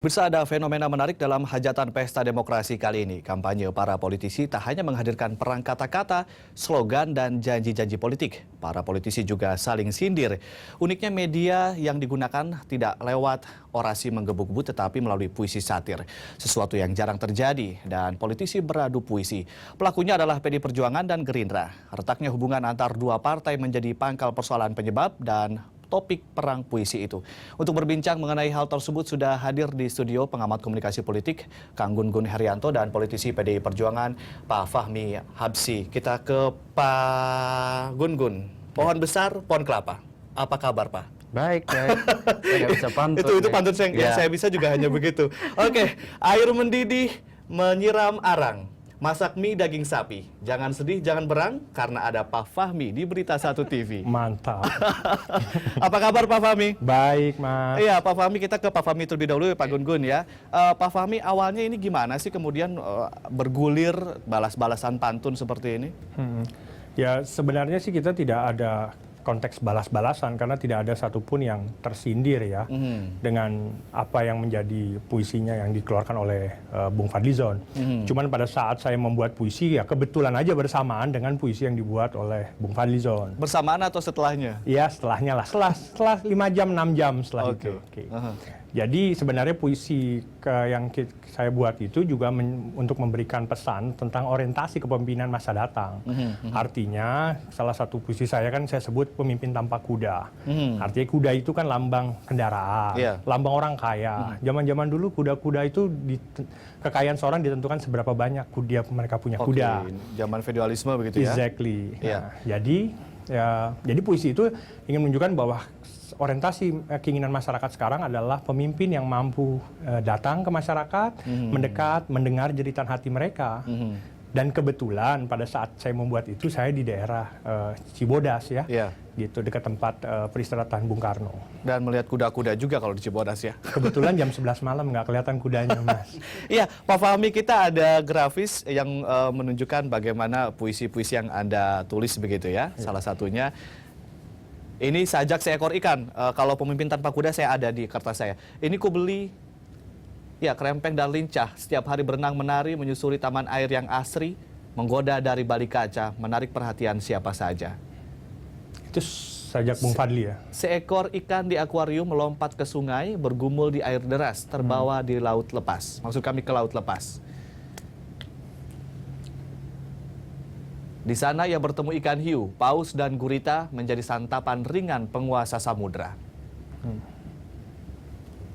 Bisa ada fenomena menarik dalam hajatan pesta demokrasi kali ini. Kampanye para politisi tak hanya menghadirkan perang kata-kata, slogan, dan janji-janji politik. Para politisi juga saling sindir. Uniknya media yang digunakan tidak lewat orasi menggebu-gebu tetapi melalui puisi satir. Sesuatu yang jarang terjadi dan politisi beradu puisi. Pelakunya adalah PD Perjuangan dan Gerindra. Retaknya hubungan antar dua partai menjadi pangkal persoalan penyebab dan topik perang puisi itu. Untuk berbincang mengenai hal tersebut sudah hadir di studio pengamat komunikasi politik Kang Gun-Gun Herianto dan politisi PDI Perjuangan Pak Fahmi Habsyi. Kita ke Pak Gun-Gun. Pohon besar, pohon kelapa. Apa kabar Pak? Baik. Saya nggak bisa pantun. itu pantun saya bisa juga hanya begitu. Oke, air mendidih menyiram arang. Masak mie daging sapi. Jangan sedih, jangan berang, karena ada Pak Fahmi di Berita 1 TV. Mantap. Apa kabar Pak Fahmi? Baik, Mas. Iya, Pak Fahmi, kita ke Pak Fahmi terlebih dahulu ya, Pak Gun-Gun ya. Pak Fahmi, awalnya ini gimana sih kemudian bergulir balas-balasan pantun seperti ini? Ya, sebenarnya sih kita tidak ada konteks balas-balasan karena tidak ada satupun yang tersindir ya dengan apa yang menjadi puisinya yang dikeluarkan oleh Bung Fadlizon. Cuman pada saat saya membuat puisi ya kebetulan aja bersamaan dengan puisi yang dibuat oleh Bung Fadlizon. Bersamaan atau setelahnya? Iya, setelahnya lah. Setelah 5 jam, 6 jam setelah itu. Jadi sebenarnya puisi yang saya buat itu juga untuk memberikan pesan tentang orientasi kepemimpinan masa datang. Artinya salah satu puisi saya kan saya sebut pemimpin tanpa kuda. Artinya kuda itu kan lambang kendaraan, lambang orang kaya. Zaman-zaman dulu kuda-kuda itu kekayaan seorang ditentukan seberapa banyak mereka punya kuda. Zaman feudalisme begitu ya? Exactly. Nah, jadi puisi itu ingin menunjukkan bahwa orientasi keinginan masyarakat sekarang adalah pemimpin yang mampu datang ke masyarakat, mendekat, mendengar jeritan hati mereka. Dan kebetulan pada saat saya membuat itu saya di daerah Cibodas ya, gitu dekat tempat peristirahatan Bung Karno. Dan melihat kuda-kuda juga kalau di Cibodas ya. Kebetulan jam 11 malam nggak kelihatan kudanya, Mas. Iya, Pak Fahmi, kita ada grafis yang menunjukkan bagaimana puisi-puisi yang Anda tulis begitu ya. Salah satunya ini sajak seekor ikan. Kalau pemimpin tanpa kuda saya ada di kertas saya. Ini ku beli, ya kerempeng dan lincah. Setiap hari berenang menari, menyusuri taman air yang asri, menggoda dari balik kaca, menarik perhatian siapa saja. Itu sajak Bung Fadli ya? Seekor ikan di akuarium melompat ke sungai, bergumul di air deras, terbawa di laut lepas. Maksud kami ke laut lepas. Di sana ia bertemu ikan hiu, paus dan gurita menjadi santapan ringan penguasa samudra.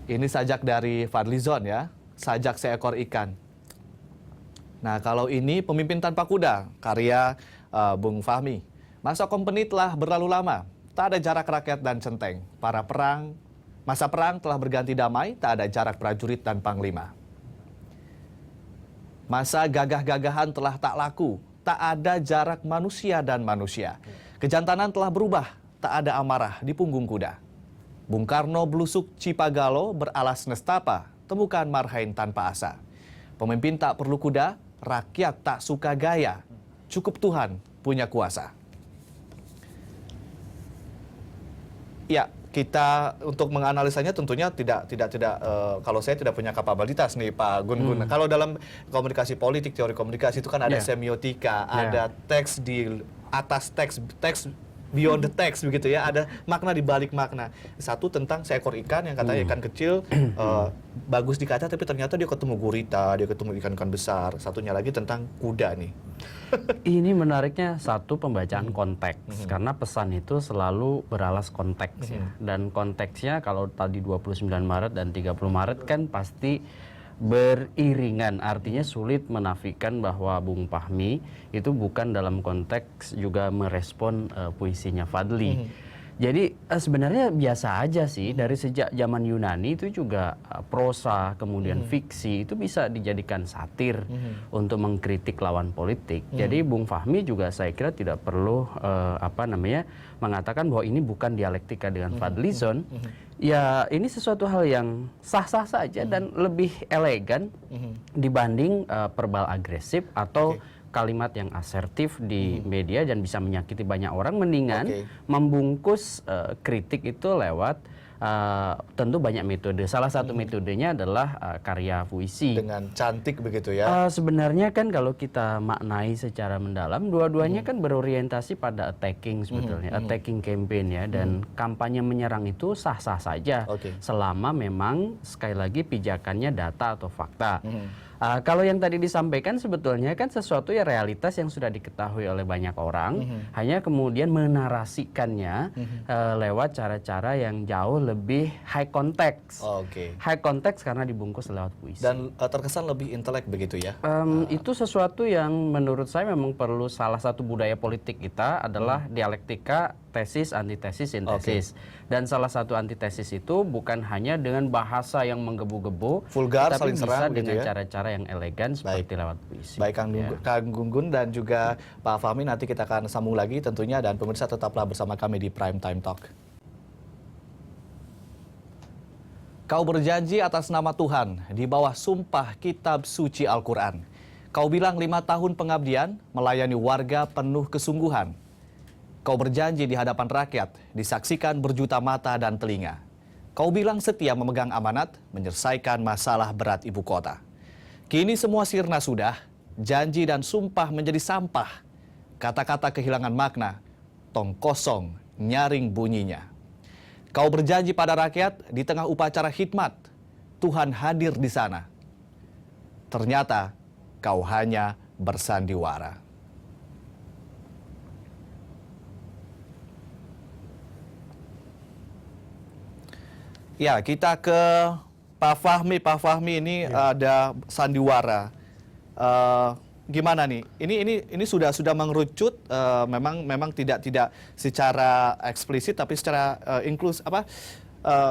Ini sajak dari Fadlizon ya, sajak seekor ikan. Nah kalau ini pemimpin tanpa kuda, karya Bung Fahmi. Masa kompeni telah berlalu lama, tak ada jarak rakyat dan centeng. Masa perang telah berganti damai, tak ada jarak prajurit dan panglima. Masa gagah-gagahan telah tak laku, tak ada jarak manusia dan manusia. Kejantanan telah berubah, tak ada amarah di punggung kuda. Bung Karno belusuk Cipagalo beralas nestapa, temukan marhain tanpa asa. Pemimpin tak perlu kuda, rakyat tak suka gaya. Cukup Tuhan punya kuasa. Ya, kita untuk menganalisanya tentunya tidak kalau saya tidak punya kapabilitas nih Pak Gun-Gun. Kalau dalam komunikasi politik, teori komunikasi itu kan ada semiotika, ada teks di atas teks beyond the text begitu ya, ada makna di balik makna. Satu tentang seekor ikan yang katanya ikan kecil bagus di kaca tapi ternyata dia ketemu gurita, dia ketemu ikan-ikan besar. Satunya lagi tentang kuda nih. Ini menariknya satu pembacaan konteks karena pesan itu selalu beralas konteks ya. Dan konteksnya kalau tadi 29 Maret dan 30 Maret kan pasti beriringan, artinya sulit menafikan bahwa Bung Fahmi itu bukan dalam konteks juga merespon puisinya Fadli. Jadi sebenarnya biasa aja sih, dari sejak zaman Yunani itu juga prosa kemudian fiksi itu bisa dijadikan satir untuk mengkritik lawan politik. Jadi Bung Fahmi juga saya kira tidak perlu mengatakan bahwa ini bukan dialektika dengan Fadlizon. Ya ini sesuatu hal yang sah-sah saja dan lebih elegan dibanding verbal agresif atau kalimat yang asertif di media dan bisa menyakiti banyak orang. Mendingan membungkus kritik itu lewat tentu banyak metode. Salah satu metodenya adalah karya puisi. Dengan cantik begitu ya. Sebenarnya kan kalau kita maknai secara mendalam, dua-duanya kan berorientasi pada attacking sebetulnya, attacking campaign ya, dan kampanye menyerang itu sah-sah saja, selama memang sekali lagi pijakannya data atau fakta. Kalau yang tadi disampaikan sebetulnya kan sesuatu ya realitas yang sudah diketahui oleh banyak orang, hanya kemudian menarasikannya lewat cara-cara yang jauh lebih high context. High context karena dibungkus lewat puisi. Dan terkesan lebih intelek begitu ya. Itu sesuatu yang menurut saya memang perlu, salah satu budaya politik kita adalah dialektika, tesis, antitesis, sintesis. Dan salah satu antitesis itu bukan hanya dengan bahasa yang menggebu-gebu, vulgar, tapi saling serang bisa dengan ya? cara-cara yang elegan seperti lewat puisi. Baik Kang Gunggun dan juga Pak Fahmi, nanti kita akan sambung lagi tentunya, dan pemirsa tetaplah bersama kami di Prime Time Talk. Kau berjanji atas nama Tuhan di bawah sumpah kitab suci Al-Quran. Kau bilang 5 tahun pengabdian melayani warga penuh kesungguhan. Kau berjanji di hadapan rakyat, disaksikan berjuta mata dan telinga. Kau bilang setia memegang amanat, menyelesaikan masalah berat ibu kota. Kini semua sirna sudah, janji dan sumpah menjadi sampah. Kata-kata kehilangan makna, tong kosong, nyaring bunyinya. Kau berjanji pada rakyat di tengah upacara khidmat, Tuhan hadir di sana. Ternyata kau hanya bersandiwara. Ya, kita ke Pak Fahmi. Pak Fahmi, ini ada sandiwara. Gimana nih? Ini sudah mengerucut, memang tidak secara eksplisit, tapi secara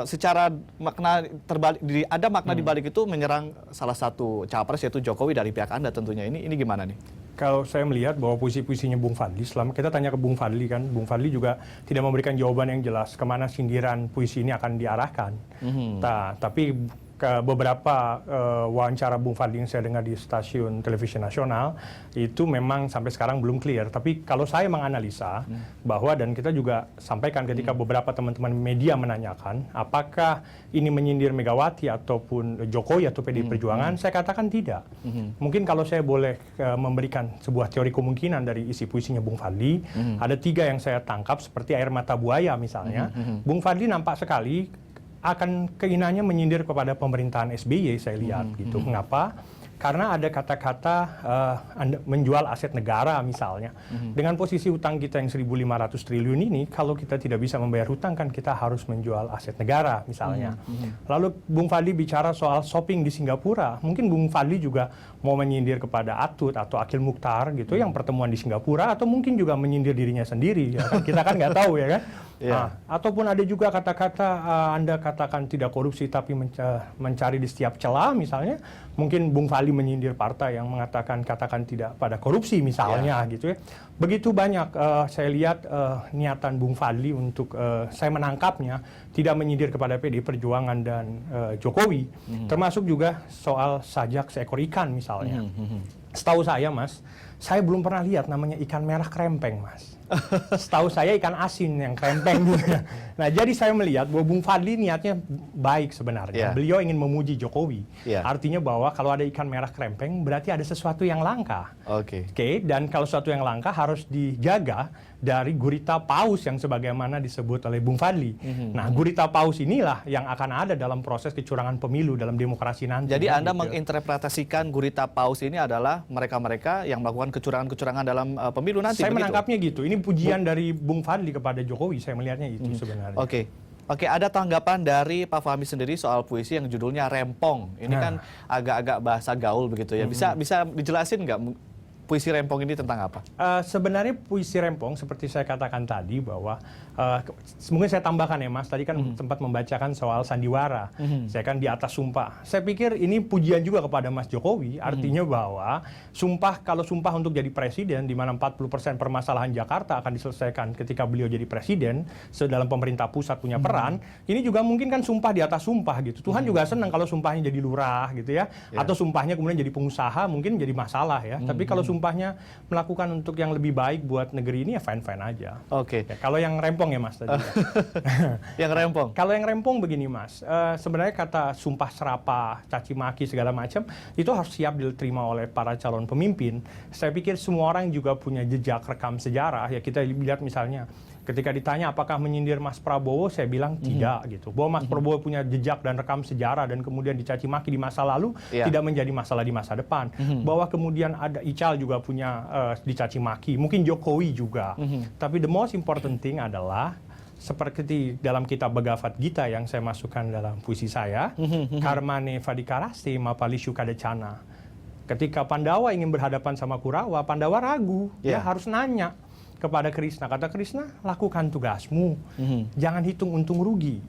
secara makna terbalik. Ada makna di balik itu menyerang salah satu capres, yaitu Jokowi, dari pihak Anda tentunya. Ini gimana nih? Kalau saya melihat bahwa puisi-puisinya Bung Fadli, selama kita tanya ke Bung Fadli kan, Bung Fadli juga tidak memberikan jawaban yang jelas kemana sindiran puisi ini akan diarahkan. Tapi ke beberapa wawancara Bung Fadli yang saya dengar di stasiun televisi nasional, itu memang sampai sekarang belum clear. Tapi kalau saya menganalisa bahwa, dan kita juga sampaikan ketika beberapa teman-teman media menanyakan, apakah ini menyindir Megawati ataupun Jokowi atau PDI Perjuangan, saya katakan tidak. Mungkin kalau saya boleh memberikan sebuah teori kemungkinan dari isi puisinya Bung Fadli, ada 3 yang saya tangkap, seperti air mata buaya misalnya. Bung Fadli nampak sekali akan keinginannya menyindir kepada pemerintahan SBY, saya lihat gitu. Mengapa? Karena ada kata-kata Anda menjual aset negara misalnya. Dengan posisi utang kita yang 1.500 triliun ini, kalau kita tidak bisa membayar hutang kan kita harus menjual aset negara misalnya. Lalu Bung Fadli bicara soal shopping di Singapura. Mungkin Bung Fadli juga mau menyindir kepada Atut atau Akhil Mukhtar gitu yang pertemuan di Singapura, atau mungkin juga menyindir dirinya sendiri. Ya kan? Kita kan nggak tahu ya kan. Ataupun ada juga kata-kata Anda katakan tidak korupsi tapi mencari di setiap celah misalnya. Mungkin Bung Fadli menyindir partai yang mengatakan katakan tidak pada korupsi misalnya gitu ya. Begitu banyak saya lihat niatan Bung Fadli untuk saya menangkapnya tidak menyindir kepada PDI Perjuangan dan Jokowi. Termasuk juga soal sajak seekor ikan misalnya. Setahu saya Mas, saya belum pernah lihat namanya ikan merah krempeng Mas. Setahu saya ikan asin yang krempeng gitu. Nah, jadi saya melihat bahwa Bung Fadli niatnya baik sebenarnya. Beliau ingin memuji Jokowi. Artinya bahwa kalau ada ikan merah krempeng berarti ada sesuatu yang langka. Dan kalau sesuatu yang langka harus dijaga dari gurita paus yang sebagaimana disebut oleh Bung Fadli. Nah, gurita paus inilah yang akan ada dalam proses kecurangan pemilu dalam demokrasi nanti. Jadi Anda menginterpretasikan gurita paus ini adalah mereka-mereka yang melakukan kecurangan-kecurangan dalam pemilu nanti. Saya menangkapnya gitu. Ini pujian dari Bung Fadli kepada Jokowi. Saya melihatnya itu sebenarnya. Oke, ada tanggapan dari Pak Fahmi sendiri soal puisi yang judulnya Rempong. Ini kan agak-agak bahasa gaul begitu ya. Bisa dijelasin nggak puisi Rempong ini tentang apa? Sebenarnya puisi Rempong seperti saya katakan tadi bahwa mungkin saya tambahkan ya Mas, tadi kan sempat membacakan soal sandiwara. Saya kan di atas sumpah. Saya pikir ini pujian juga kepada Mas Jokowi, artinya bahwa sumpah, kalau sumpah untuk jadi presiden di mana 40% permasalahan Jakarta akan diselesaikan ketika beliau jadi presiden, dalam pemerintah pusat punya peran, ini juga mungkin kan sumpah di atas sumpah gitu. Tuhan juga senang kalau sumpahnya jadi lurah gitu ya, atau sumpahnya kemudian jadi pengusaha mungkin jadi masalah ya. Tapi kalau sumpahnya melakukan untuk yang lebih baik buat negeri ini, ya fine-fine aja. Oke. Ya, kalau yang rempong ya Mas tadi. Yang rempong. Kalau yang rempong begini Mas, sebenarnya kata sumpah serapah, caci maki segala macam itu harus siap diterima oleh para calon pemimpin. Saya pikir semua orang juga punya jejak rekam sejarah. Ya kita lihat misalnya ketika ditanya apakah menyindir Mas Prabowo, saya bilang tidak gitu. Bahwa Mas Prabowo punya jejak dan rekam sejarah dan kemudian dicaci maki di masa lalu tidak menjadi masalah di masa depan. Bahwa kemudian ada Ical juga punya dicaci maki, mungkin Jokowi juga. Tapi the most important thing adalah seperti dalam kitab Bhagavad Gita yang saya masukkan dalam puisi saya, Karmane Vadikaraste Mapalishu Kadacana. Ketika Pandawa ingin berhadapan sama Kurawa, Pandawa ragu, dia harus nanya kepada Krishna. Kata Krishna, lakukan tugasmu, jangan hitung untung rugi.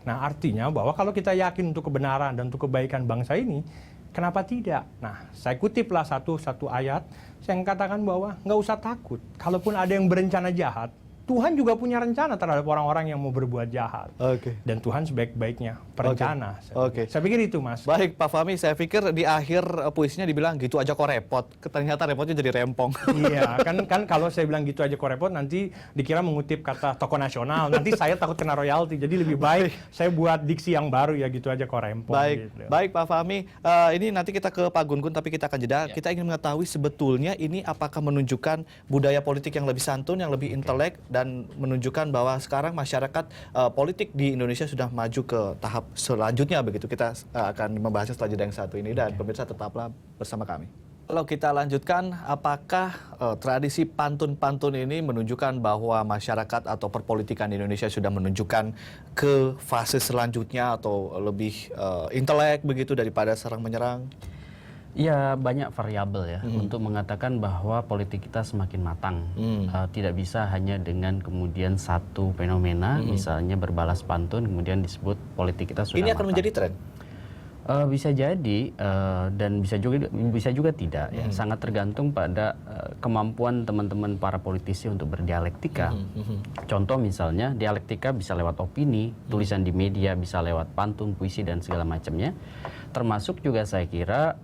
Nah artinya bahwa kalau kita yakin untuk kebenaran dan untuk kebaikan bangsa ini, kenapa tidak? Nah saya kutiplah satu ayat yang katakan bahwa nggak usah takut. Kalaupun ada yang berencana jahat, Tuhan juga punya rencana terhadap orang-orang yang mau berbuat jahat. Dan Tuhan sebaik-baiknya perencana. Saya pikir itu Mas. Baik Pak Fahmi, saya pikir di akhir puisinya dibilang gitu aja kok repot. Ternyata repotnya jadi rempong. Iya, kan kalau saya bilang gitu aja kok repot, nanti dikira mengutip kata tokoh nasional. Nanti saya takut kena royalti. Jadi lebih baik saya buat diksi yang baru ya gitu aja kok rempong. Baik Pak Fahmi. Ini nanti kita ke Pak Gun-Gun, tapi kita akan jeda. Kita ingin mengetahui sebetulnya ini apakah menunjukkan budaya politik yang lebih santun, yang lebih intelek, dan menunjukkan bahwa sekarang masyarakat politik di Indonesia sudah maju ke tahap selanjutnya begitu. Kita akan membahasnya setelah jeda yang satu ini, dan pemirsa tetaplah bersama kami. Kalau kita lanjutkan, apakah tradisi pantun-pantun ini menunjukkan bahwa masyarakat atau perpolitikan di Indonesia sudah menunjukkan ke fase selanjutnya atau lebih intelek begitu daripada serang menyerang? Ya banyak variabel ya untuk mengatakan bahwa politik kita semakin matang. Tidak bisa hanya dengan kemudian satu fenomena, misalnya berbalas pantun kemudian disebut politik kita sudah ini matang. akan menjadi tren? Bisa jadi dan bisa juga tidak ya. Sangat tergantung pada kemampuan teman-teman para politisi untuk berdialektika. Contoh misalnya dialektika bisa lewat opini, tulisan di media, bisa lewat pantun, puisi dan segala macamnya. Termasuk juga saya kira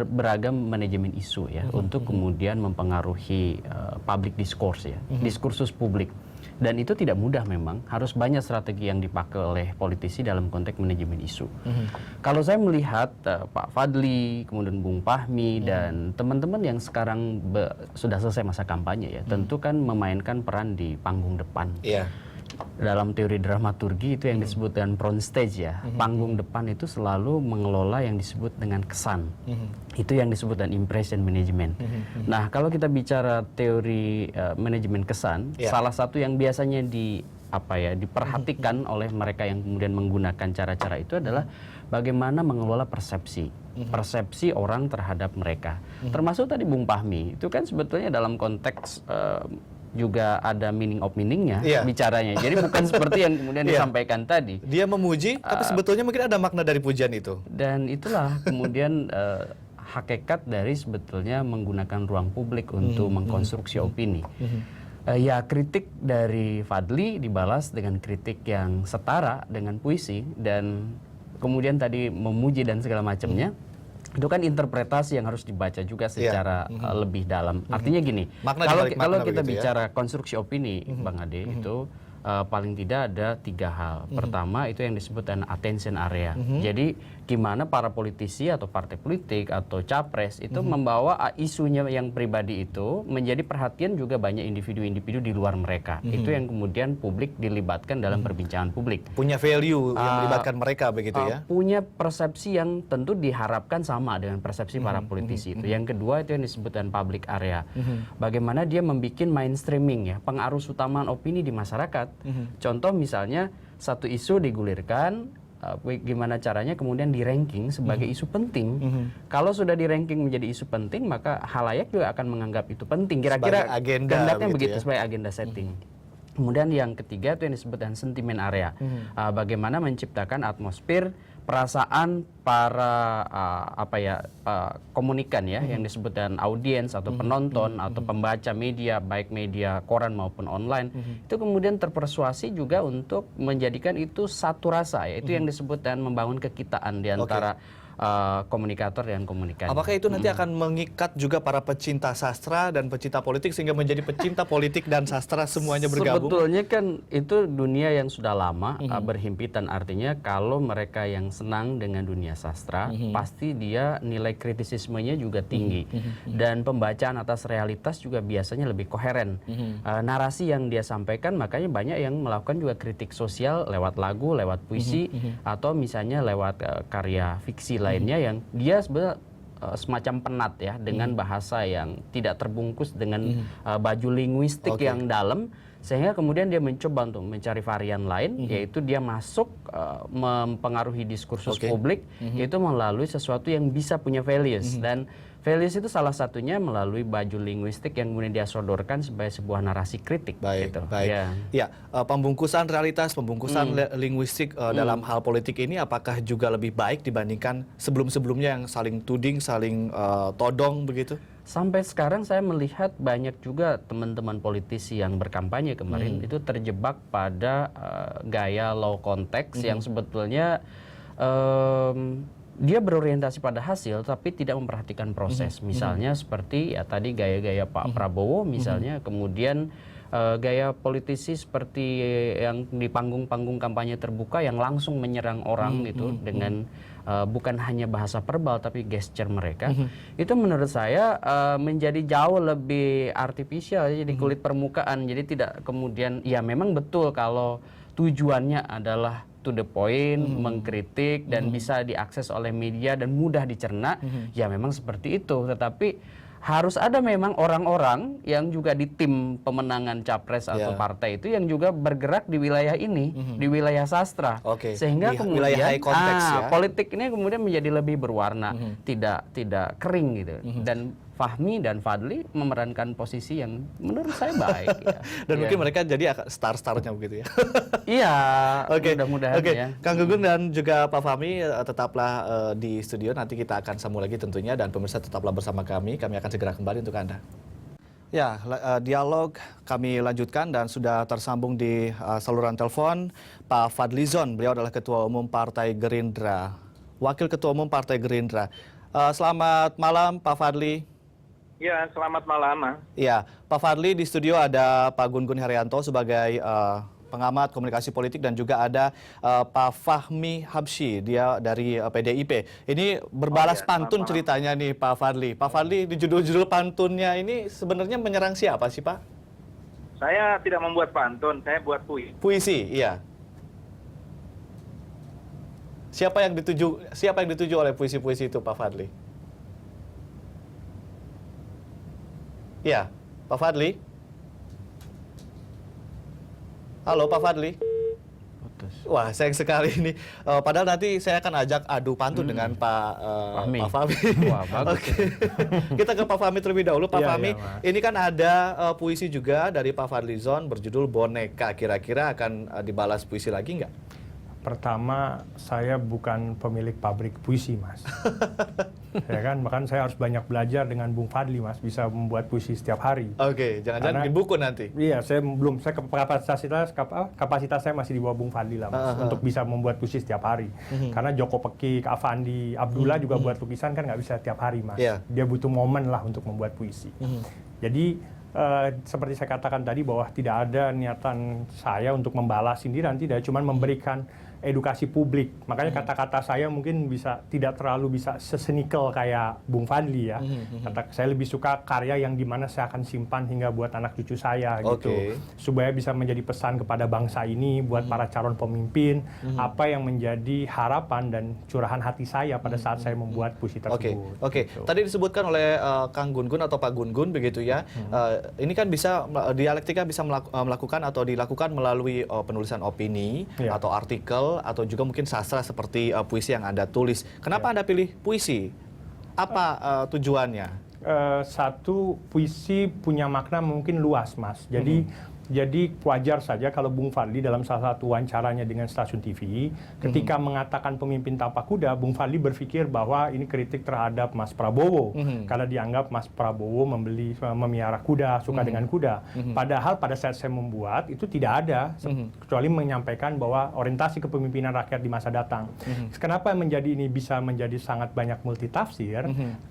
beragam manajemen isu ya untuk kemudian mempengaruhi public discourse ya, diskursus publik. Dan itu tidak mudah memang, harus banyak strategi yang dipakai oleh politisi dalam konteks manajemen isu. Kalau saya melihat Pak Fadli, kemudian Bung Fahmi dan teman-teman yang sekarang sudah selesai masa kampanye ya, tentu kan memainkan peran di panggung depan. Dalam teori dramaturgi itu yang disebut dengan front stage ya. Panggung depan itu selalu mengelola yang disebut dengan kesan. Itu yang disebut dengan impression management. Nah, kalau kita bicara teori manajemen kesan, salah satu yang biasanya diperhatikan oleh mereka yang kemudian menggunakan cara-cara itu adalah bagaimana mengelola persepsi. Persepsi orang terhadap mereka. Termasuk tadi Bung Fahmi, itu kan sebetulnya dalam konteks juga ada meaning of meaningnya bicaranya. Jadi bukan seperti yang kemudian disampaikan tadi. Dia memuji, tapi sebetulnya mungkin ada makna dari pujian itu. Dan itulah kemudian hakikat dari sebetulnya menggunakan ruang publik untuk mengkonstruksi opini. Ya kritik dari Fadli dibalas dengan kritik yang setara dengan puisi, dan kemudian tadi memuji dan segala macamnya. Itu kan interpretasi yang harus dibaca juga secara lebih dalam. Artinya gini, kalau kita bicara konstruksi opini, Bang Ade, itu paling tidak ada 3 hal. Pertama itu yang disebut dengan attention area. Jadi gimana para politisi atau partai politik atau capres itu membawa isunya yang pribadi itu menjadi perhatian juga banyak individu-individu di luar mereka. Itu yang kemudian publik dilibatkan dalam perbincangan publik. Punya value yang melibatkan mereka begitu ya? Punya persepsi yang tentu diharapkan sama dengan persepsi para politisi itu. Yang kedua itu yang disebut dengan public area. Bagaimana dia membuat mainstreaming ya, pengarus utamaan opini di masyarakat. Contoh misalnya satu isu digulirkan, gimana caranya kemudian di-ranking sebagai isu penting. Kalau sudah di-ranking menjadi isu penting, maka halayak juga akan menganggap itu penting. Kira-kira kehendaknya begitu sebagai agenda setting. Kemudian yang ketiga itu yang disebut dengan sentimen area. Bagaimana menciptakan atmosfer perasaan para komunikan ya, yang disebut dengan audiens atau penonton atau pembaca media, baik media koran maupun online, itu kemudian terpersuasi juga untuk menjadikan itu satu rasa ya. Itu yang disebut dengan membangun kekitaan di antara komunikator dan komunikan. Apakah itu nanti akan mengikat juga para pecinta sastra dan pecinta politik sehingga menjadi pecinta politik dan sastra semuanya bergabung? Sebetulnya kan itu dunia yang sudah lama berhimpitan, artinya kalau mereka yang senang dengan dunia sastra pasti dia nilai kritisismenya juga tinggi dan pembacaan atas realitas juga biasanya lebih koheren. Narasi yang dia sampaikan makanya banyak yang melakukan juga kritik sosial lewat lagu, lewat puisi atau misalnya lewat karya fiksi lainnya yang dia sebenarnya semacam penat ya dengan bahasa yang tidak terbungkus dengan baju linguistik yang dalam, sehingga kemudian dia mencoba untuk mencari varian lain, yaitu dia masuk mempengaruhi diskursus publik itu melalui sesuatu yang bisa punya values, dan values itu salah satunya melalui baju linguistik yang kemudian dia sodorkan sebagai sebuah narasi kritik. Baik, gitu. baik. Ya, pembungkusan realitas, pembungkusan linguistik dalam hal politik ini apakah juga lebih baik dibandingkan sebelum-sebelumnya yang saling tuding, saling todong begitu? Sampai sekarang saya melihat banyak juga teman-teman politisi yang berkampanye kemarin itu terjebak pada gaya low context yang sebetulnya dia berorientasi pada hasil tapi tidak memperhatikan proses. Misalnya seperti ya tadi gaya-gaya Pak Prabowo misalnya, kemudian gaya politisi seperti yang di panggung-panggung kampanye terbuka yang langsung menyerang orang gitu dengan bukan hanya bahasa verbal tapi gesture mereka. Itu menurut saya menjadi jauh lebih artifisial, jadi kulit permukaan. Jadi tidak kemudian ya memang betul kalau tujuannya adalah to the point, mengkritik dan bisa diakses oleh media dan mudah dicerna, ya memang seperti itu. Tetapi harus ada memang orang-orang yang juga di tim pemenangan capres atau partai itu yang juga bergerak di wilayah ini, di wilayah sastra. Sehingga di kemudian wilayah high context, ya. Politik ini kemudian menjadi lebih berwarna, tidak kering gitu. Dan Fahmi dan Fadli memerankan posisi yang menurut saya baik. Ya. Dan mungkin mereka jadi star-starnya begitu ya. Iya, mudah-mudahan ya. Kang Gunggun dan juga Pak Fahmi tetaplah di studio, nanti kita akan sambung lagi tentunya, dan pemirsa tetaplah bersama kami akan segera kembali untuk Anda. Ya, dialog kami lanjutkan dan sudah tersambung di saluran telepon Pak Fadlizon. Beliau adalah Ketua Umum Partai Gerindra, Wakil Ketua Umum Partai Gerindra. Selamat malam Pak Fadli. Ya, selamat malam. Ya, Pak Fadli, di studio ada Pak Gun-Gun Herianto sebagai pengamat komunikasi politik dan juga ada Pak Fahmi Habsyi, dia dari PDIP. Ini berbalas pantun ceritanya nih Pak Fadli. Pak Fadli, di judul-judul pantunnya ini sebenarnya menyerang siapa sih Pak? Saya tidak membuat pantun, saya buat puisi. Puisi, iya. Siapa yang dituju oleh puisi-puisi itu Pak Fadli? Ya, Pak Fadli. Halo Pak Fadli. Wah, sayang sekali ini. Padahal nanti saya akan ajak adu pantun dengan Pak Fahmi. Wah, bagus. Kita ke Pak Fahmi terlebih dahulu. Pak Fahmi, ya, ini kan ada puisi juga dari Pak Fadlizon berjudul Boneka. Kira-kira akan dibalas puisi lagi nggak? Pertama, saya bukan pemilik pabrik puisi, Mas. Ya kan, bahkan saya harus banyak belajar dengan Bung Fadli, Mas, bisa membuat puisi setiap hari. Oke, jangan-jangan bikin buku nanti. Iya, saya kapasitas saya masih di bawah Bung Fadli lah, Mas, untuk bisa membuat puisi setiap hari. Karena Joko Pekik, Avandi, Abdullah juga buat lukisan kan nggak bisa setiap hari, Mas. Yeah. Dia butuh momen lah untuk membuat puisi. Jadi seperti saya katakan tadi bahwa tidak ada niatan saya untuk membalas sindiran, tidak, cuma memberikan edukasi publik. Makanya kata-kata saya mungkin tidak terlalu bisa sesenikel kayak Bung Fadli ya. Saya lebih suka karya yang dimana saya akan simpan hingga buat anak cucu saya gitu. Supaya bisa menjadi pesan kepada bangsa ini, buat para calon pemimpin, apa yang menjadi harapan dan curahan hati saya pada saat saya membuat puisi tersebut. Gitu. Tadi disebutkan oleh Kang Gun-Gun atau Pak Gun-Gun begitu ya. Ini kan bisa, dialektika bisa melakukan atau dilakukan melalui penulisan opini atau artikel, atau juga mungkin sastra seperti puisi yang Anda tulis. Kenapa Anda pilih puisi? Apa tujuannya? Satu, puisi punya makna mungkin luas, Mas. Jadi Jadi wajar saja kalau Bung Fadli dalam salah satu wawancaranya dengan stasiun TV, ketika mengatakan pemimpin tanpa kuda, Bung Fadli berpikir bahwa ini kritik terhadap Mas Prabowo, karena dianggap Mas Prabowo memiara kuda, suka dengan kuda. Padahal pada saat saya membuat itu tidak ada, kecuali menyampaikan bahwa orientasi kepemimpinan rakyat di masa datang. Kenapa ini bisa menjadi sangat banyak multitafsir?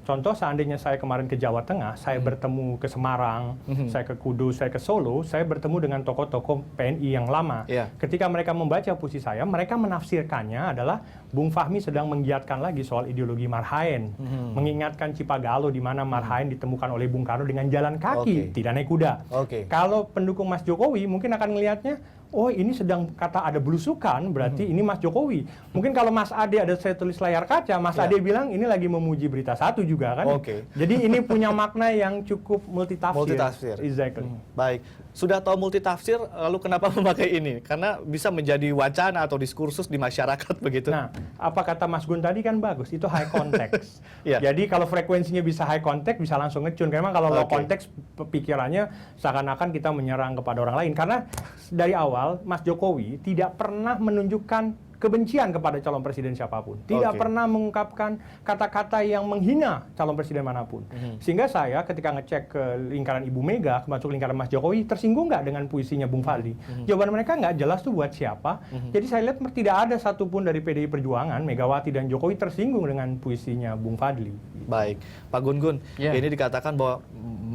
Contoh, seandainya saya kemarin ke Jawa Tengah, saya bertemu ke Semarang, saya ke Kudus, saya ke Solo, saya bertemu dengan tokoh-tokoh PNI yang lama. Ketika mereka membaca puisi saya, mereka menafsirkannya adalah Bung Fahmi sedang menggiatkan lagi soal ideologi Marhaen, mengingatkan Cipagalo di mana Marhaen ditemukan oleh Bung Karno dengan jalan kaki, tidak naik kuda. Kalau pendukung Mas Jokowi mungkin akan melihatnya, oh ini sedang kata ada belusukan, berarti ini Mas Jokowi. Mungkin kalau Mas Ade ada saya tulis layar kaca, Mas Ade bilang ini lagi memuji Berita Satu juga kan. Jadi ini punya makna yang cukup multitafsir. Exactly. Baik, sudah tahu multitafsir, lalu kenapa memakai ini? Karena bisa menjadi wacana atau diskursus di masyarakat begitu. Nah, apa kata Mas Gun tadi kan bagus, itu high context. Jadi kalau frekuensinya bisa high context, bisa langsung ngecun. Karena kalau low context, pikirannya seakan-akan kita menyerang kepada orang lain. Karena dari awal, Mas Jokowi tidak pernah menunjukkan kebencian kepada calon presiden siapapun. Tidak pernah mengungkapkan kata-kata yang menghina calon presiden manapun. Sehingga saya ketika ngecek ke lingkaran Ibu Mega, masuk lingkaran Mas Jokowi, tersinggung nggak dengan puisinya Bung Fadli? Jawaban mereka nggak jelas tuh buat siapa. Jadi saya lihat tidak ada satupun dari PDI Perjuangan, Megawati dan Jokowi tersinggung dengan puisinya Bung Fadli. Baik, Pak Gun-Gun, ini dikatakan bahwa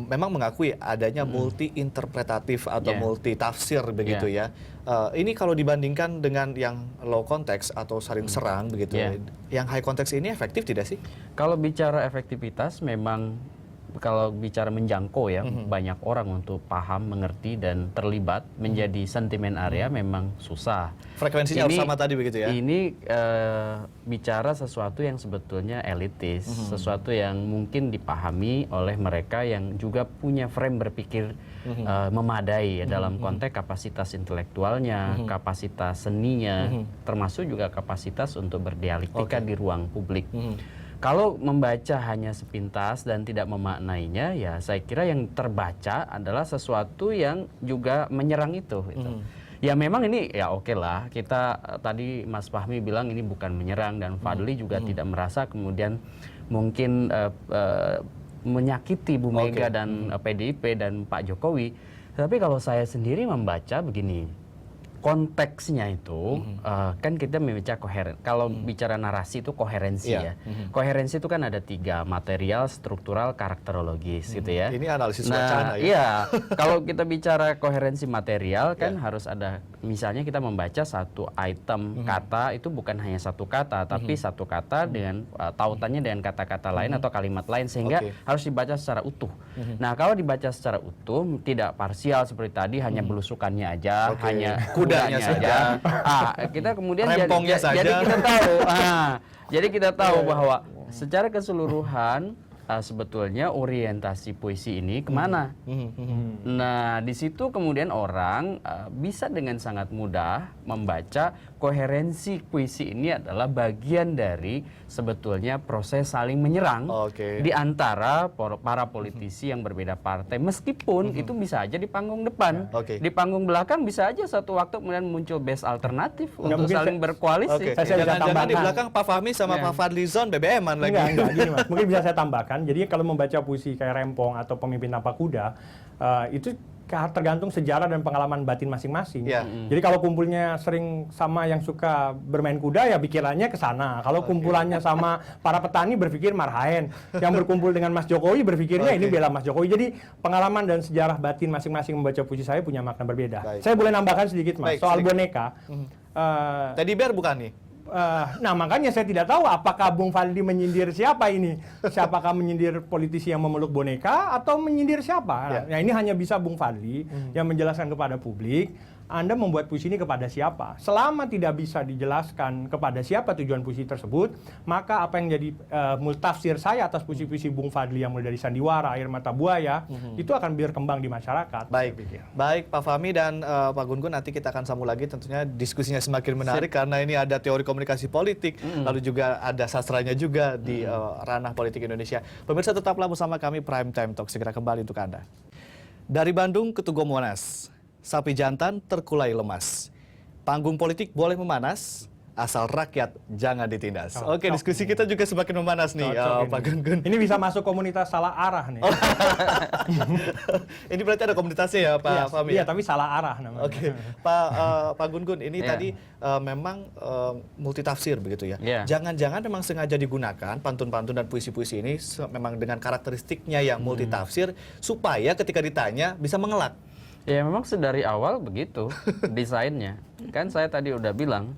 memang mengakui adanya multi interpretatif atau multi tafsir begitu ya. Ini kalau dibandingkan dengan yang low konteks atau saling serang begitu, yang high konteks ini efektif tidak sih? Kalau bicara efektivitas, memang kalau bicara menjangkau ya banyak orang untuk paham, mengerti dan terlibat menjadi sentimen area memang susah. Frekuensinya harus sama tadi begitu ya? Ini bicara sesuatu yang sebetulnya elitis, sesuatu yang mungkin dipahami oleh mereka yang juga punya frame berpikir memadai ya, dalam konteks kapasitas intelektualnya, kapasitas seninya, termasuk juga kapasitas untuk berdialektika di ruang publik. Kalau membaca hanya sepintas dan tidak memaknainya, ya saya kira yang terbaca adalah sesuatu yang juga menyerang itu. Gitu. Ya memang ini ya oke lah, kita tadi Mas Fahmi bilang ini bukan menyerang, dan Fadli juga tidak merasa kemudian mungkin menyakiti Bu Mega dan PDIP dan Pak Jokowi. Tapi kalau saya sendiri membaca begini, konteksnya itu kan kita membaca koheren. Kalau bicara narasi itu koherensi ya. Koherensi itu kan ada 3, material, struktural, karakterologis gitu ya. Ini analisis wacana ya. Iya, kalau kita bicara koherensi material kan harus ada, misalnya kita membaca satu item kata itu bukan hanya satu kata, tapi satu kata dengan tautannya dengan kata-kata lain atau kalimat lain, sehingga harus dibaca secara utuh. Nah, kalau dibaca secara utuh, tidak parsial seperti tadi, hanya belusukannya aja, hanya kudanya saja. Kita kemudian jadi kita tahu bahwa secara keseluruhan sebetulnya orientasi puisi ini kemana. Nah, di situ kemudian orang bisa dengan sangat mudah membaca koherensi puisi ini adalah bagian dari sebetulnya proses saling menyerang di antara para politisi yang berbeda partai. Meskipun itu bisa aja di panggung depan, di panggung belakang bisa aja satu waktu kemudian muncul base alternatif untuk saling berkoalisi. Jangan-jangan di belakang Pak Fahmi sama Pak Fadlizon BBM-an lagi. Enggak, gini Mas. Mungkin bisa saya tambahkan. Jadi kalau membaca puisi kayak Rempong atau Pemimpin Tanpa Kuda, itu tergantung sejarah dan pengalaman batin masing-masing. Jadi kalau kumpulnya sering sama yang suka bermain kuda, ya pikirannya ke sana. Kalau kumpulannya sama para petani, berpikir Marhaen. Yang berkumpul dengan Mas Jokowi, berpikirnya ini bela Mas Jokowi. Jadi pengalaman dan sejarah batin masing-masing membaca puisi saya punya makna berbeda. Saya boleh nambahkan sedikit Mas, soal boneka. Teddy bear bukan nih? Nah makanya saya tidak tahu apakah Bung Fadli menyindir siapa ini. Siapakah menyindir politisi yang memeluk boneka atau menyindir siapa? Nah ini hanya bisa Bung Fadli yang menjelaskan kepada publik, Anda membuat puisi ini kepada siapa. Selama tidak bisa dijelaskan kepada siapa tujuan puisi tersebut, maka apa yang jadi multafsir saya atas puisi-puisi Bung Fadli yang mulai dari Sandiwara, Air Mata Buaya, itu akan berkembang di masyarakat. Baik Pak Fahmi dan Pak Gun-Gun, nanti kita akan sambung lagi, tentunya diskusinya semakin menarik karena ini ada teori komunikasi politik, lalu juga ada sastranya juga di ranah politik Indonesia. Pemirsa, tetaplah bersama kami Prime Time Talk, segera kembali untuk Anda. Dari Bandung ke Tugu Monas, sapi jantan terkulai lemas. Panggung politik boleh memanas, asal rakyat jangan ditindas. Oke, diskusi kita juga semakin memanas nih, Pak Gun-Gun. Ini bisa masuk komunitas salah arah nih. Ini berarti ada komunitasnya ya, Pak Fahmi? Iya, tapi salah arah namanya. Oke, Pak Gun-Gun, ini tadi memang multitafsir begitu ya. Jangan-jangan memang sengaja digunakan pantun-pantun dan puisi-puisi ini memang dengan karakteristiknya yang multitafsir supaya ketika ditanya bisa mengelak. Ya memang sedari awal begitu desainnya. Kan saya tadi udah bilang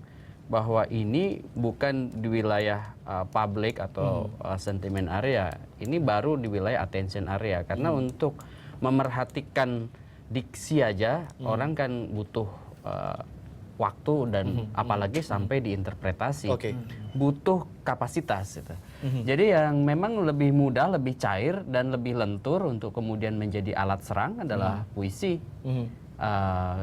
bahwa ini bukan di wilayah publik atau sentiment area, ini baru di wilayah attention area. Karena untuk memerhatikan diksi aja orang kan butuh waktu dan apalagi sampai diinterpretasi, butuh kapasitas. Gitu. Jadi yang memang lebih mudah, lebih cair dan lebih lentur untuk kemudian menjadi alat serang adalah puisi.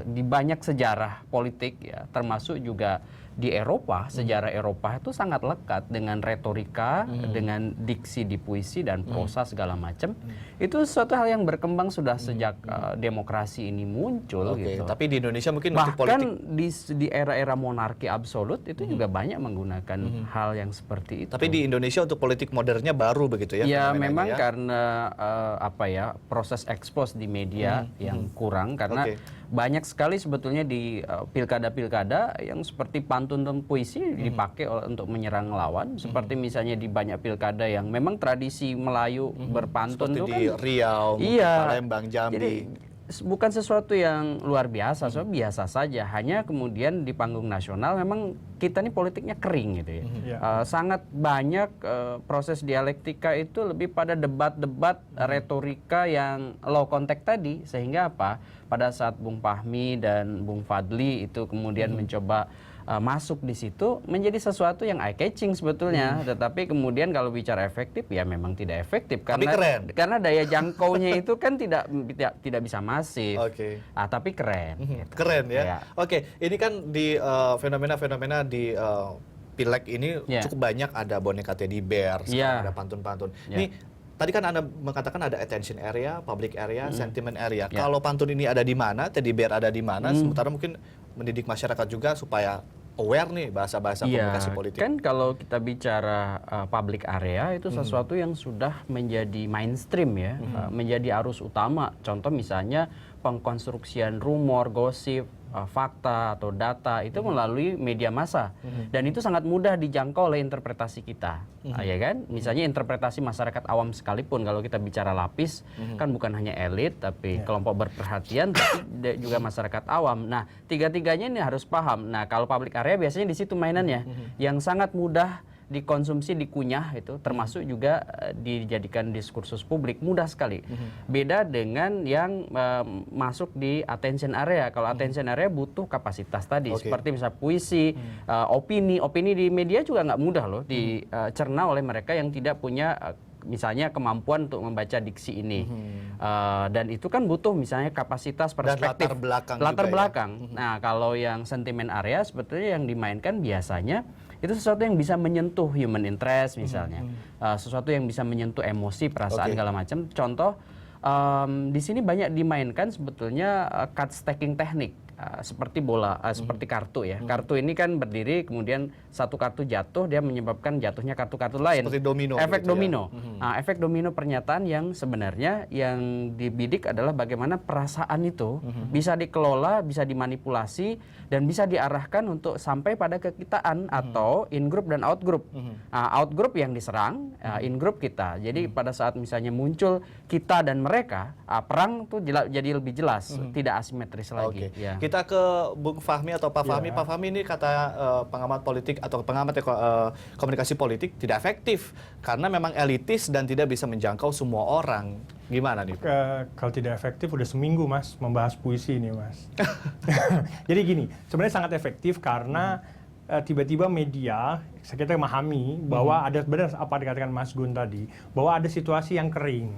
Di banyak sejarah politik ya, termasuk juga di Eropa, sejarah Eropa itu sangat lekat dengan retorika, dengan diksi di puisi dan prosa segala macam. Itu suatu hal yang berkembang sudah sejak demokrasi ini muncul. Gitu. Tapi di Indonesia mungkin bahkan untuk politik di era-era monarki absolut itu juga banyak menggunakan hal yang seperti itu. Tapi di Indonesia untuk politik modernnya baru begitu ya? Ya memang karena proses ekspos di media yang kurang karena banyak sekali sebetulnya di pilkada-pilkada yang seperti pantun dan puisi dipakai untuk menyerang lawan. Seperti misalnya di banyak pilkada yang memang tradisi Melayu berpantun seperti itu di kan. Riau, Palembang, Jambi. Jadi bukan sesuatu yang luar biasa, so biasa saja. Hanya kemudian di panggung nasional memang kita ini politiknya kering gitu ya. Sangat banyak proses dialektika itu lebih pada debat-debat retorika yang low contact tadi, sehingga apa? Pada saat Bung Fahmi dan Bung Fadli itu kemudian mencoba masuk di situ menjadi sesuatu yang eye catching sebetulnya, tetapi kemudian kalau bicara efektif ya memang tidak efektif karena daya jangkaunya itu kan tidak bisa masif. Tapi keren. Gitu. Keren ya. Oke, ini kan di fenomena-fenomena di Pileg ini cukup banyak, ada boneka teddy bear, ada pantun-pantun. Ini tadi kan Anda mengatakan ada attention area, public area, sentiment area. Kalau pantun ini ada di mana, teddy bear ada di mana, sementara mungkin mendidik masyarakat juga supaya aware nih bahasa-bahasa komunikasi politik. Kan kalau kita bicara public area itu sesuatu yang sudah menjadi mainstream ya, menjadi arus utama. Contoh misalnya pengkonstruksian rumor, gosip, fakta atau data itu melalui media massa, dan itu sangat mudah dijangkau oleh interpretasi kita, ya kan? Misalnya interpretasi masyarakat awam sekalipun, kalau kita bicara lapis kan bukan hanya elit tapi kelompok berperhatian, tapi juga masyarakat awam. Nah, tiga-tiganya ini harus paham. Nah, kalau public area biasanya di situ mainannya, yang sangat mudah dikonsumsi, dikunyah itu, termasuk juga dijadikan diskursus publik, mudah sekali. Beda dengan yang masuk di attention area. Kalau attention area butuh kapasitas tadi, seperti misalnya puisi, opini di media juga nggak mudah loh dicerna oleh mereka yang tidak punya misalnya kemampuan untuk membaca diksi ini, dan itu kan butuh misalnya kapasitas perspektif, dan latar belakang. Nah, kalau yang sentiment area sebetulnya yang dimainkan biasanya itu sesuatu yang bisa menyentuh human interest misalnya, sesuatu yang bisa menyentuh emosi, perasaan segala macam. Contoh di sini banyak dimainkan sebetulnya card stacking teknik. Seperti bola, seperti kartu ya. Kartu ini kan berdiri, kemudian satu kartu jatuh, dia menyebabkan jatuhnya kartu-kartu lain. Seperti domino. Efek domino. Nah, efek domino pernyataan yang sebenarnya yang dibidik adalah bagaimana perasaan itu bisa dikelola, bisa dimanipulasi, dan bisa diarahkan untuk sampai pada kekitaan atau in group dan out group. Out group yang diserang, in group kita. Jadi pada saat misalnya muncul kita dan mereka, perang tuh jadi lebih jelas, tidak asimetris lagi. Kita ke Bung Fahmi atau Pak Fahmi. Pak Fahmi ini kata pengamat politik atau pengamat komunikasi politik tidak efektif karena memang elitis dan tidak bisa menjangkau semua orang. Gimana nih? Kalau tidak efektif udah seminggu Mas membahas puisi ini Mas. Jadi gini, sebenarnya sangat efektif karena tiba-tiba media kita memahami bahwa ada benar apa dikatakan Mas Gun tadi, bahwa ada situasi yang kering,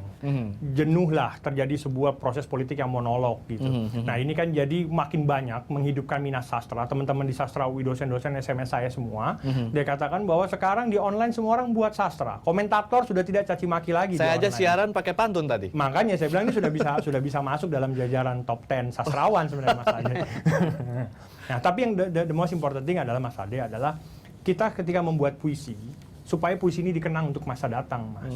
jenuh lah terjadi sebuah proses politik yang monolog gitu. Nah ini kan jadi makin banyak menghidupkan minat sastra, teman-teman di sastra UI, dosen-dosen SMS saya semua, dia katakan bahwa sekarang di online semua orang buat sastra, komentator sudah tidak caci maki lagi. Saya aja online. siaran pakai pantun tadi. Makanya saya bilang ini sudah bisa masuk dalam jajaran top 10 sastrawan sebenarnya Mas Ade. Nah, tapi yang the most important thing adalah Mas Ade adalah kita ketika membuat puisi supaya puisi ini dikenang untuk masa datang, Mas.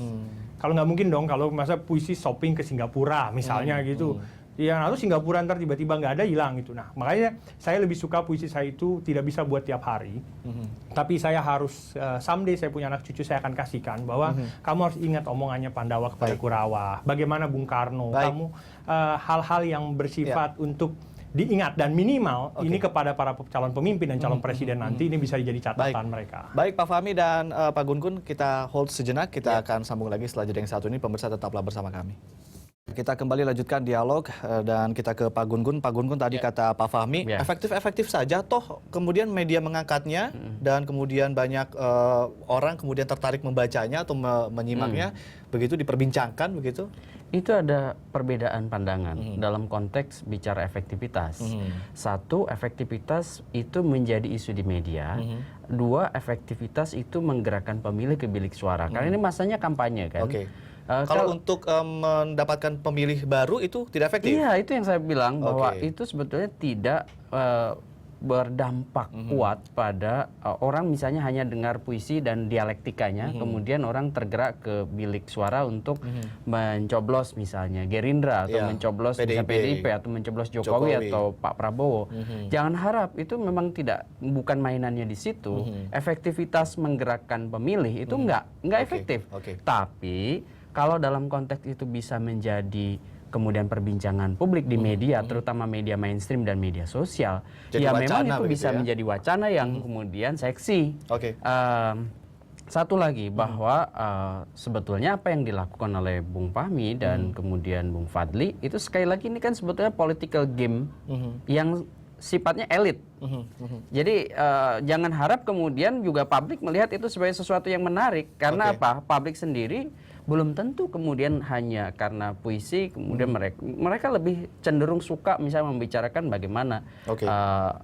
Kalau nggak mungkin dong kalau masa puisi shopping ke Singapura misalnya gitu. Ya lalu Singapura ntar tiba-tiba nggak ada, hilang gitu. Nah makanya saya lebih suka puisi saya itu tidak bisa buat tiap hari, tapi saya harus someday saya punya anak cucu, saya akan kasihkan bahwa kamu harus ingat omongannya Pandawa kepada Kurawa, bagaimana Bung Karno, kamu hal-hal yang bersifat untuk diingat dan minimal ini kepada para calon pemimpin dan calon presiden nanti ini bisa jadi catatan mereka. Baik Pak Fahmi dan Pak Gun-Gun, kita hold sejenak, kita akan sambung lagi setelah jeda yang satu ini. Pemirsa tetaplah bersama kami. Kita kembali lanjutkan dialog dan kita ke Pak Gun-Gun. Pak Gun-Gun tadi kata Pak Fahmi, efektif-efektif saja toh kemudian media mengangkatnya dan kemudian banyak orang kemudian tertarik membacanya atau menyimaknya, begitu diperbincangkan begitu. Itu ada perbedaan pandangan dalam konteks bicara efektivitas. Satu, efektivitas itu menjadi isu di media. Dua, efektivitas itu menggerakkan pemilih ke bilik suara. Karena ini masanya kampanye kan. Kalau untuk mendapatkan pemilih baru itu tidak efektif? Iya, itu yang saya bilang bahwa itu sebetulnya tidak berdampak kuat pada orang misalnya hanya dengar puisi dan dialektikanya, kemudian orang tergerak ke bilik suara untuk mencoblos misalnya Gerindra atau mencoblos PDIP atau mencoblos Jokowi atau Pak Prabowo. Jangan harap itu memang bukan mainannya di situ. Efektivitas menggerakkan pemilih itu nggak efektif. Tapi kalau dalam konteks itu bisa menjadi kemudian perbincangan publik di media, terutama media mainstream dan media sosial, ya memang itu bisa menjadi wacana yang kemudian seksi. Satu lagi bahwa sebetulnya apa yang dilakukan oleh Bung Fahmi dan kemudian Bung Fadli itu sekali lagi ini kan sebetulnya political game yang sifatnya elit. Jadi jangan harap kemudian juga publik melihat itu sebagai sesuatu yang menarik. Karena apa? Publik sendiri belum tentu kemudian hanya karena puisi kemudian mereka lebih cenderung suka misalnya membicarakan bagaimana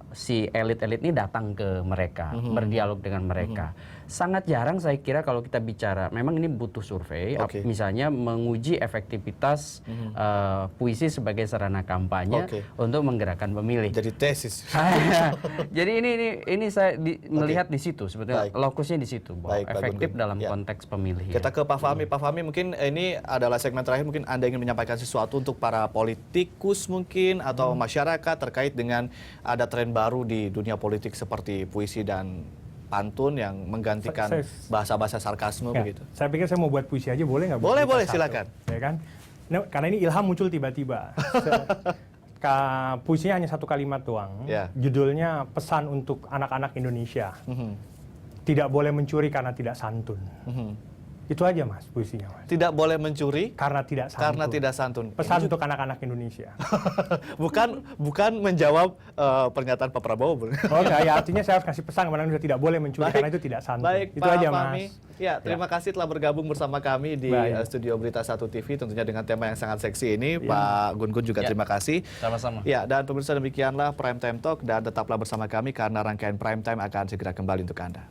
si elit-elit ini datang ke mereka, berdialog dengan mereka. Sangat jarang saya kira kalau kita bicara, memang ini butuh survei, misalnya menguji efektivitas puisi sebagai sarana kampanye untuk menggerakkan pemilih. Jadi tesis. Jadi ini saya melihat di situ sebetulnya lokusnya di situ bahwa efektif dalam konteks pemilih. Kita ke Pak Fahmi. Pak Fahmi, mungkin ini adalah segmen terakhir, mungkin Anda ingin menyampaikan sesuatu untuk para politikus mungkin atau masyarakat terkait dengan ada tren baru di dunia politik seperti puisi dan pantun yang menggantikan bahasa-bahasa sarkasme begitu. Saya pikir saya mau buat puisi aja, boleh nggak? Boleh, silakan. Ya kan? Nah, karena ini ilham muncul tiba-tiba. Puisinya hanya satu kalimat doang. Judulnya Pesan untuk Anak-anak Indonesia. Tidak boleh mencuri karena tidak santun. Itu aja Mas puisinya Mas. Tidak boleh mencuri karena tidak santun. Pesan untuk anak-anak Indonesia. bukan menjawab pernyataan Pak Prabowo. Ya artinya saya harus kasih pesan kepada Indonesia tidak boleh mencuri karena itu tidak santun. Baik, itu Pak aja Fahmi. Mas. Ya, terima kasih telah bergabung bersama kami di studio Berita 1 TV tentunya dengan tema yang sangat seksi ini. Pak Gun-Gun juga terima kasih. Sama-sama. Ya, dan pemirsa demikianlah Prime Time Talk dan tetaplah bersama kami karena rangkaian Prime Time akan segera kembali untuk Anda.